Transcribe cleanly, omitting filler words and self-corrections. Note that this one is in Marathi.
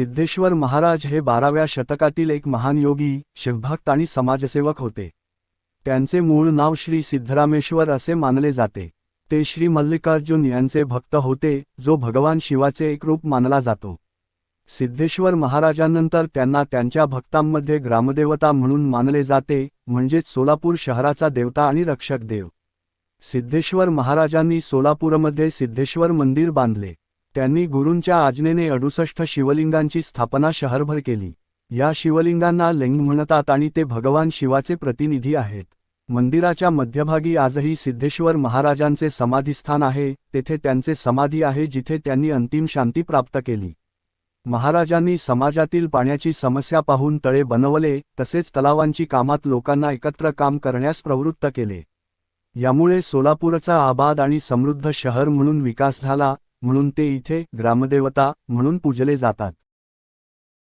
सिद्धेश्वर महाराज हे 12व्या शतकातील एक महान योगी, शिवभक्त आणि समाजसेवक होते. त्यांचे मूळ नाव श्री सिद्धरामेश्वर असे मानले जाते. ते श्री मल्लिकार्जुन यांचे भक्त होते, जो भगवान शिवाचे एक रूप मानला जातो. सिद्धेश्वर महाराजांनंतर त्यांना त्यांच्या भक्तांमध्ये ग्रामदेवता म्हणून मानले जाते, म्हणजेच सोलापूर शहराचा देवता आणि रक्षक देव. सिद्धेश्वर महाराजांनी सोलापूरमध्ये सिद्धेश्वर मंदिर बांधले. त्यांनी गुरूंच्या आज्ञेने 68 शिवलिंगांची स्थापना शहरभर केली. या शिवलिंगांना लिंग म्हणतात आणि ते भगवान शिवाचे प्रतिनिधी आहेत. मंदिराच्या मध्यभागी आजही सिद्धेश्वर महाराजांचे समाधीस्थान आहे. तेथे त्यांचे समाधी आहे जिथे त्यांनी अंतिम शांती प्राप्त केली. महाराजांनी समाजातील पाण्याची समस्या पाहून तळे बनवले, तसेच तलावांची कामात लोकांना एकत्र काम करण्यास प्रवृत्त केले. यामुळे सोलापूरचा आबाद आणि समृद्ध शहर म्हणून विकास झाला, म्हणून ते इथे ग्रामदेवता म्हणून पूजले जातात.